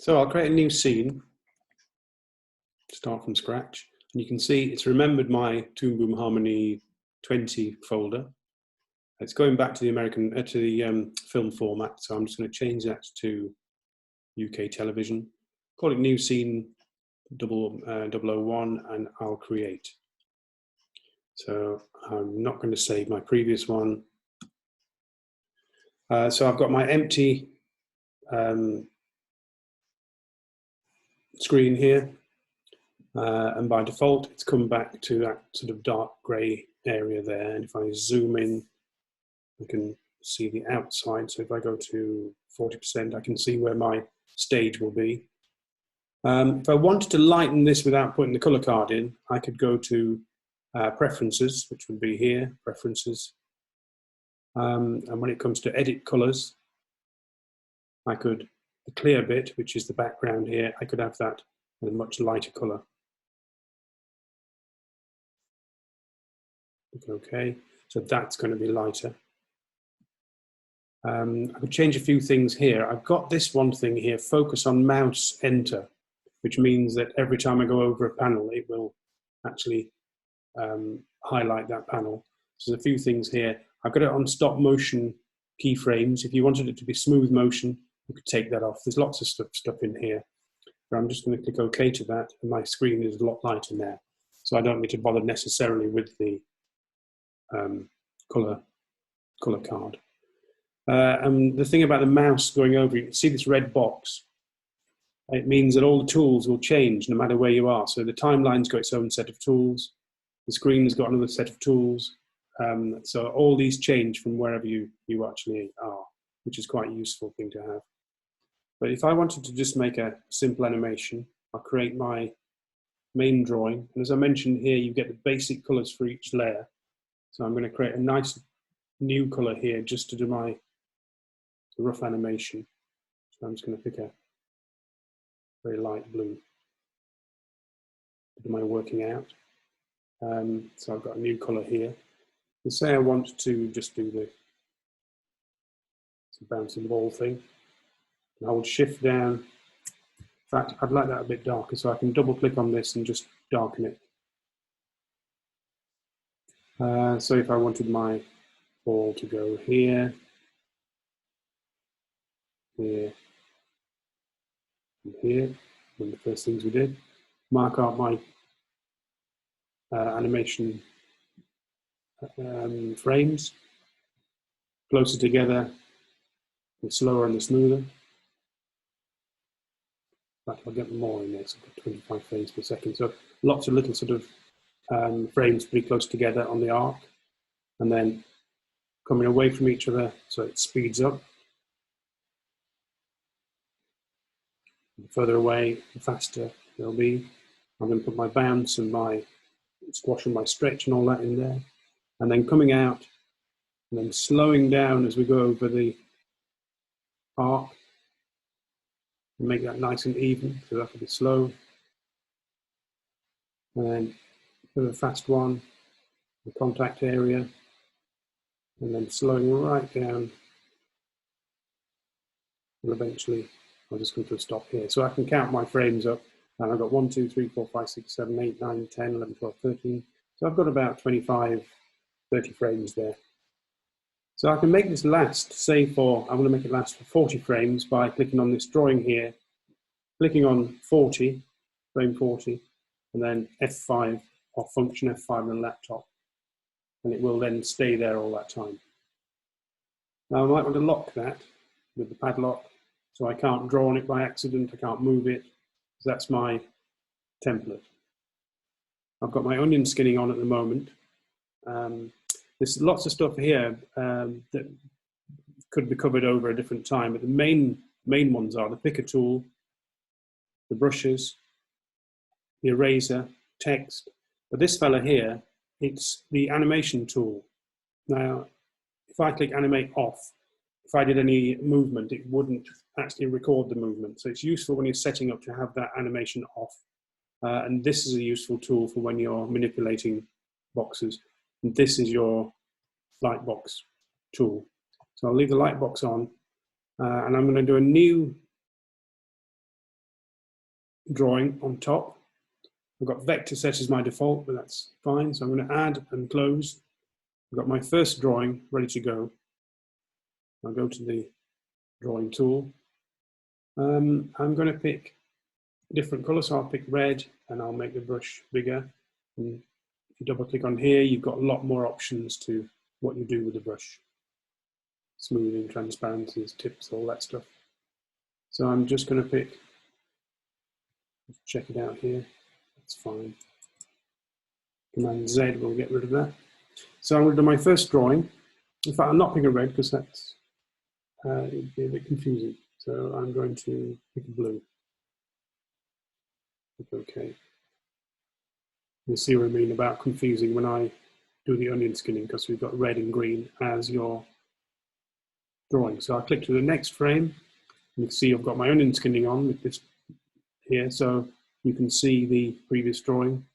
So I'll create a new scene, start from scratch. And you can see it's remembered my ToonBoom Harmony 20 folder. It's going back to the film format, so I'm just going to change that to UK television. Call it new scene 001, and I'll create. So I'm not going to save my previous one. So I've got my empty screen here, and by default it's come back to that sort of dark grey area there. And if I zoom in, I can see the outside. So if I go to 40%, I can see where my stage will be. If I wanted to lighten this without putting the color card in, I could go to preferences, which would be here, preferences. And when it comes to edit colors, I could, the clear bit, which is the background here, I could have that in a much lighter color. Okay, so that's going to be lighter. I could change a few things here. I've got this one thing here, focus on mouse enter, which means that every time I go over a panel, it will actually highlight that panel. So there's a few things here. I've got it on stop motion keyframes. If you wanted it to be smooth motion, you could take that off. There's lots of stuff in here. But I'm just going to click OK to that, and my screen is a lot lighter now. So I don't need to bother necessarily with the color card. And the thing about the mouse going over, you can see this red box. It means that all the tools will change no matter where you are. So the timeline's got its own set of tools. The screen's got another set of tools. So all these change from wherever you actually are, which is quite a useful thing to have. But if I wanted to just make a simple animation, I'll create my main drawing. And as I mentioned here, you get the basic colors for each layer. So I'm going to create a nice new color here just to do my rough animation. So I'm just going to pick a very light blue to do my working out. So I've got a new color here. And say I want to just do the bouncing ball thing. And I would shift down. In fact, I'd like that a bit darker, so I can double click on this and just darken it. So if I wanted my ball to go here, here, and here, one of the first things we did, mark out my animation frames, closer together, the slower and the smoother. In fact, I'll get more in there, so I've got 25 frames per second. So lots of little sort of frames pretty close together on the arc, and then coming away from each other so it speeds up. The further away, the faster they'll be. I'm going to put my bounce and my squash and my stretch and all that in there. And then coming out and then slowing down as we go over the arc. And make that nice and even, so that'll be slow. And then with a fast one, the contact area, and then slowing right down. And eventually, I'll just come to a stop here. So I can count my frames up, and I've got 1, 2, 3, 4, 5, 6, 7, 8, 9, 10, 11, 12, 13. So I've got about 25, 30 frames there. So I can make this last, say I'm going to make it last for 40 frames by clicking on this drawing here, clicking on 40, frame 40, and then F5 or function F5 on the laptop. And it will then stay there all that time. Now I might want to lock that with the padlock, so I can't draw on it by accident, I can't move it, because that's my template. I've got my onion skinning on at the moment. There's lots of stuff here that could be covered over a different time, but the main ones are the picker tool, the brushes, the eraser, text. But this fella here, it's the animation tool. Now, if I click animate off, if I did any movement, it wouldn't actually record the movement. So it's useful when you're setting up to have that animation off. And this is a useful tool for when you're manipulating boxes. And this is your Lightbox tool. So I'll leave the Lightbox on, and I'm going to do a new drawing on top. I've got vector set as my default, but that's fine. So I'm going to add and close. I've got my first drawing ready to go. I'll go to the drawing tool. I'm going to pick different colors, so I'll pick red and I'll make the brush bigger. And if you double click on here, you've got a lot more options to what you do with the brush. Smoothing, transparencies, tips, all that stuff. So I'm just going to pick, check it out here, that's fine. Command Z will get rid of that. So I'm going to do my first drawing. In fact, I'm not picking red because that's it'd be a bit confusing. So I'm going to pick blue. Okay. You see what I mean about confusing when I do the onion skinning, because we've got red and green as your drawing. So I click to the next frame. You can see I've got my onion skinning on with this here, so you can see the previous drawing.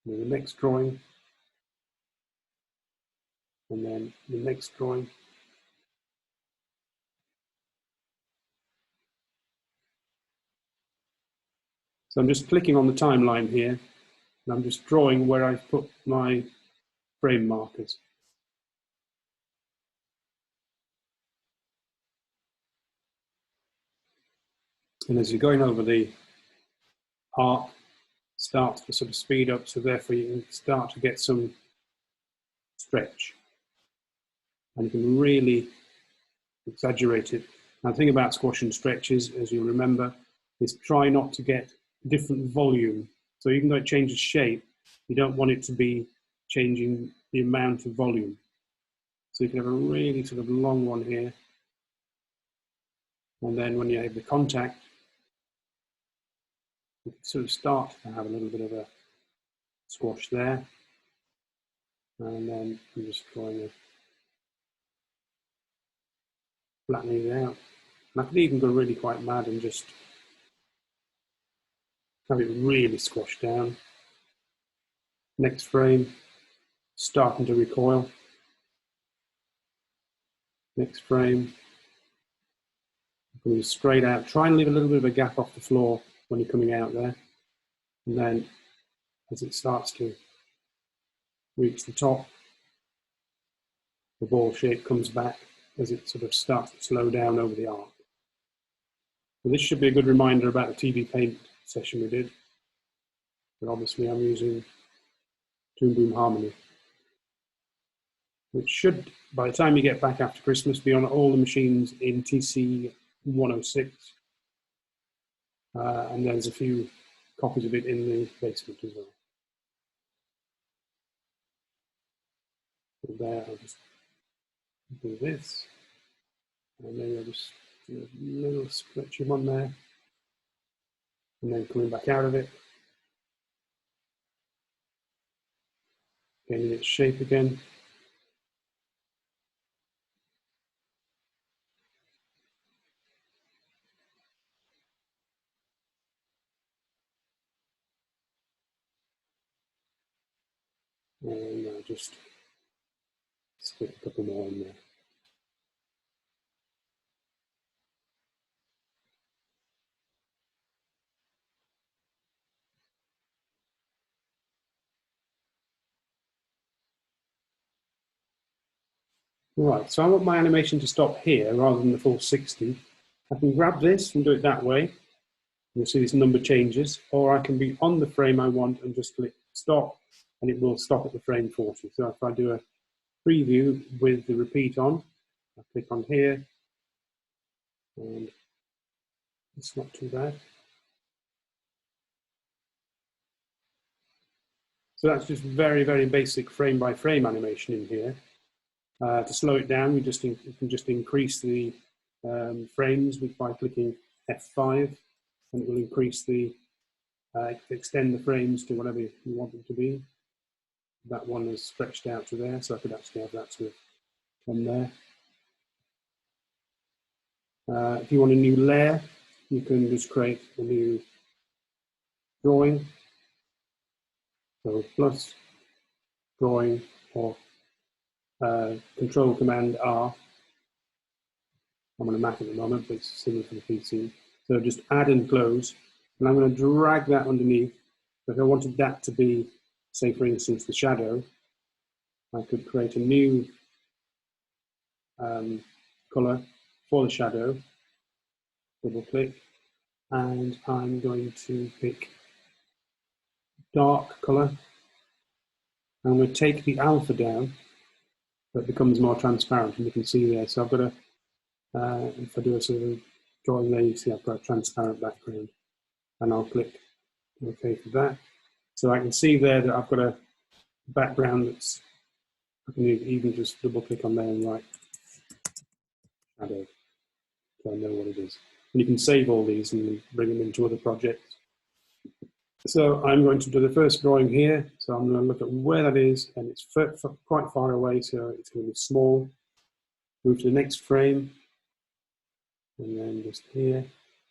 And then the next drawing, and then the next drawing. So I'm just clicking on the timeline here, and I'm just drawing where I've put my frame markers. And as you're going over, the arc starts to sort of speed up, so therefore you can start to get some stretch. And you can really exaggerate it. Now the thing about squash and stretch is, as you remember, is try not to get different volume. So even though it changes shape, you don't want it to be changing the amount of volume. So you can have a really sort of long one here. And then when you have the contact, you can sort of start to have a little bit of a squash there. And then I'm just drawing a flattening it out. And I could even go really quite mad and just have it really squashed down. Next frame, starting to recoil. Next frame, coming straight out. Try and leave a little bit of a gap off the floor when you're coming out there. And then as it starts to reach the top, the ball shape comes back as it sort of starts to slow down over the arc. So this should be a good reminder about the TV Paint session we did. But obviously I'm using ToonBoom Harmony, which should, by the time you get back after Christmas, be on all the machines in TC 106. And there's a few copies of it in the basement as well. So there, I'll just do this. And then I'll just do a little stretching one there. And then coming back out of it. Getting its shape again. And I'll just stick a couple more in there. Right, so I want my animation to stop here rather than the full 60. I can grab this and do it that way. You'll see this number changes, or I can be on the frame I want and just click stop, and it will stop at the frame 40. So if I do a preview with the repeat on, I click on here, and it's not too bad. So that's just very, very basic frame by frame animation in here. To slow it down, you can just increase the frames by clicking F5, and it will increase the, extend the frames to whatever you want them to be. That one is stretched out to there, so I could actually have that sort of on there. If you want a new layer, you can just create a new drawing. So plus drawing, or Control Command R. I'm on a Mac at the moment, but it's similar to the PC. So just add and close, And I'm going to drag that underneath. If I wanted that to be, say for instance, the shadow, I could create a new color for the shadow, double click, and I'm going to pick dark color. I'm going to take the alpha down, so it becomes more transparent, and you can see there. So I've got a, if I do a sort of drawing there, you see I've got a transparent background, and I'll click OK for that. So I can see there that I've got a background that's, I can even just double click on there and write shadow, so I know what it is. And you can save all these and bring them into other projects. So I'm going to do the first drawing here. So I'm going to look at where that is, and it's quite far away, so it's going to be small. Move to the next frame, and then just here,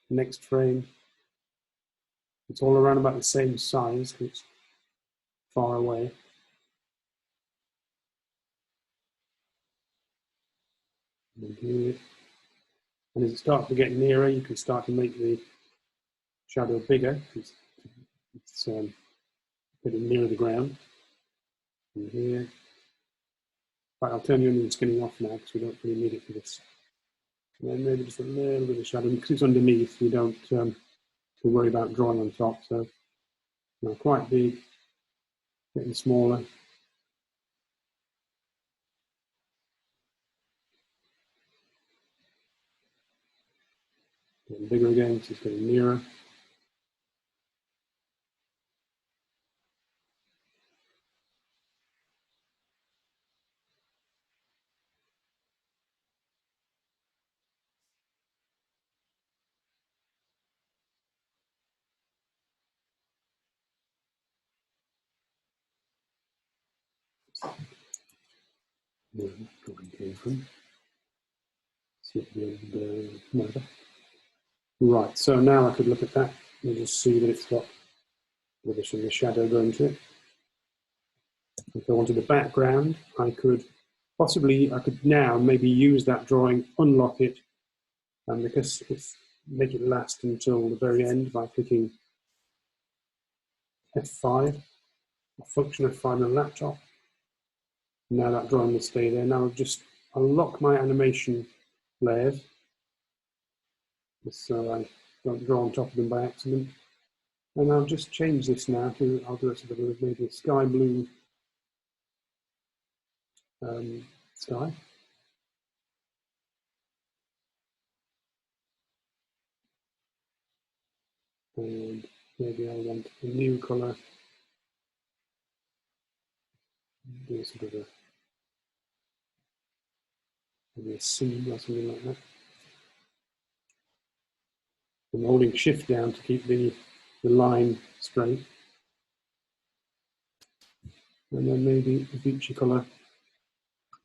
next frame. It's all around about the same size, it's far away. And here, and as it starts to get nearer, you can start to make the shadow bigger. It's getting nearer the ground. And here, but I'll turn the onion skinning off now because we don't really need it for this. And then maybe just a little bit of shadow, because it's underneath, we don't worry about drawing on top. So now quite big, getting smaller. Getting bigger again, because it's getting nearer. Right, so now I could look at that and just see that it's got a bit of the shadow going to it. If I wanted the background, I could now maybe use that drawing, unlock it, and because it's make it last until the very end by clicking F5, a function F5 on the laptop. Now that drawing will stay there. Now I'll just unlock my animation layers, so I don't draw on top of them by accident. And I'll just change this now to, I'll do it sort of maybe a sky blue sky. And maybe I want a new color. Do sort of maybe a C or something like that. I'm holding shift down to keep the line straight. And then maybe a feature color,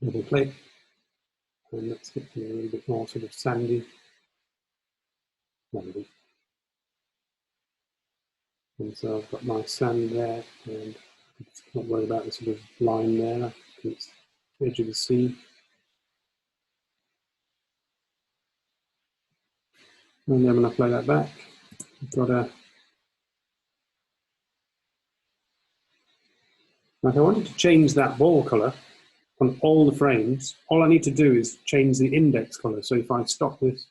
double click. And let's get a little bit more sort of sandy. Maybe. And so I've got my sand there, and not worry about the sort of line there. It's the edge of the sea. And then when I play that back, I've got a. Now if I wanted to change that ball color on all the frames, all I need to do is change the index color. So if I stop this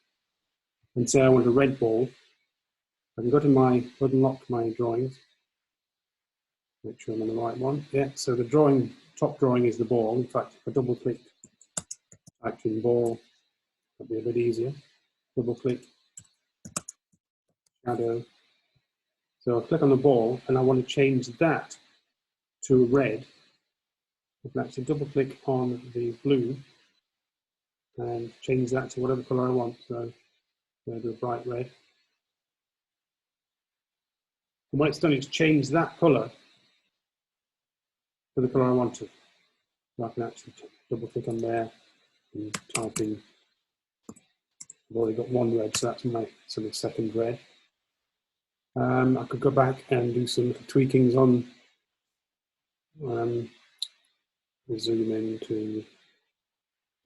and say I want a red ball, I can go to unlock my drawings. Make sure I'm on the right one. Yeah, so the top drawing is the ball. In fact, if I double click, type in ball, that'd be a bit easier. Double click, shadow. So I'll click on the ball and I want to change that to red. I can actually double click on the blue and change that to whatever color I want. So I'll do a bright red. And when it's done, it's changed that color to the color I want to. So I can actually double click on there and type in. I've already got one red, so that's my sort of second red. I could go back and do some tweakings on zoom in to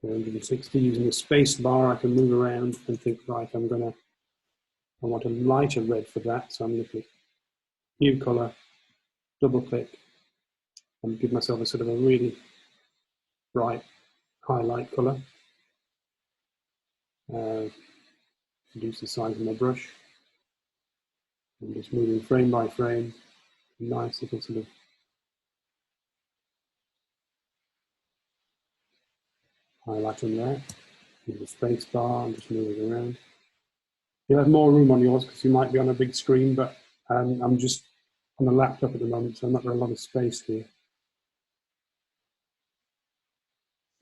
160 using the space bar. I can move around and think, right, I'm going to I want a lighter red for that, so I'm going to click New Color, double click, and give myself a sort of a really bright highlight color. Reduce the size of my brush. I'm just moving frame by frame. Nice little sort of highlight on there. With the space bar, I'm just moving around. You have more room on yours because you might be on a big screen, but I'm just on a laptop at the moment, so I'm not got a lot of space here.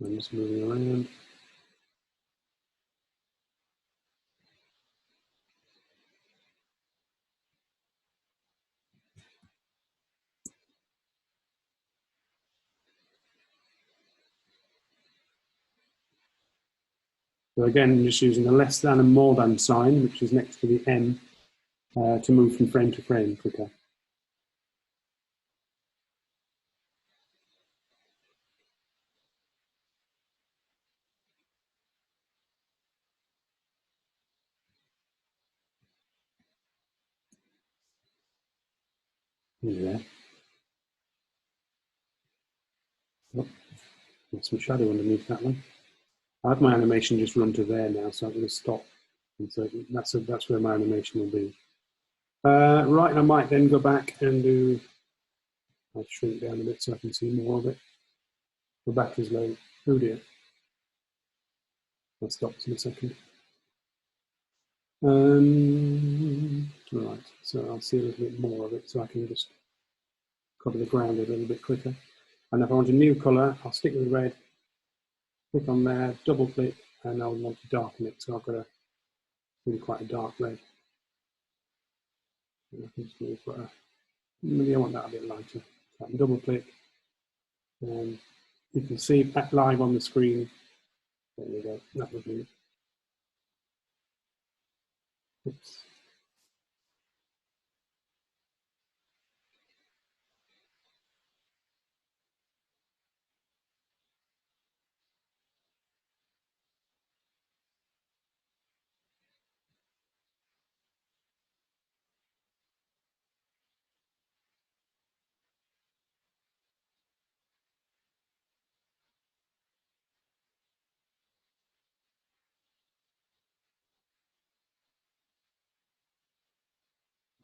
I'm just moving around. So again, I'm just using the less than and more than sign, which is next to the M, to move from frame to frame quicker. There. Oh, there's some shadow underneath that one. I have my animation just run to there now, so I'm going to stop. And so that's where my animation will be. Right, I might then go back and do, I'll shrink down a bit so I can see more of it. The battery's low. Oh dear. I'll stop in a second. Right, so I'll see a little bit more of it so I can just cover the ground a little bit quicker. And if I want a new color, I'll stick with red, click on there, double click, and I'll want to darken it. So I've got a really quite a dark red. And I can just move for a, maybe I want that a bit lighter. So I can double click, and you can see that live on the screen. There we go, that would be. Oops.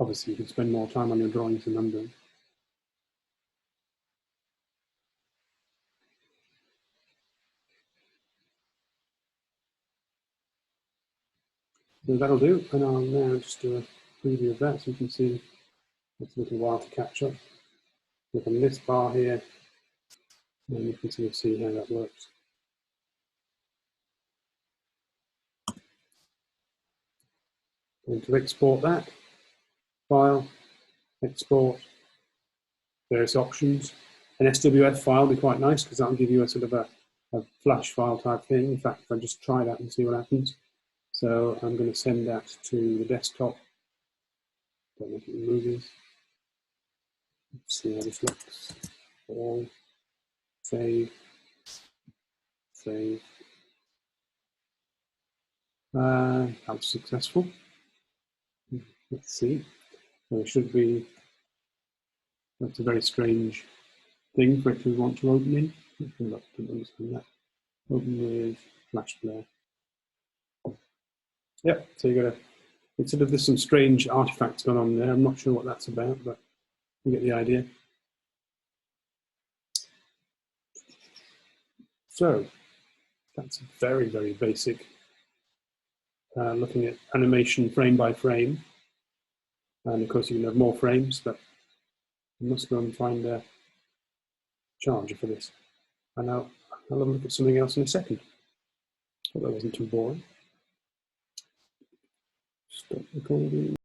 Obviously, you can spend more time on your drawings than I'm doing. So that'll do, and I'll now just do a preview of that so you can see it's a little while to catch up. Click on this bar here, and you can sort of see how that works. And to export that, File, Export, various options. An SWF file would be quite nice because that'll give you a sort of a flash file type thing. In fact, if I just try that and see what happens. So I'm going to send that to the desktop. Don't make it in movies. Let's see how this looks. All, save, save. That was successful. Let's see. So it should be, that's a very strange thing for it to want to open in. I didn't understand that. Open with Flash Player. Yep, so you got a, it's sort of, there's some strange artifacts going on there. I'm not sure what that's about, but you get the idea. So that's very, very basic. Looking at animation frame by frame. And of course you can have more frames, but I must go and find a charger for this. And I'll have a look at something else in a second. Hope that wasn't too boring. Stop recording.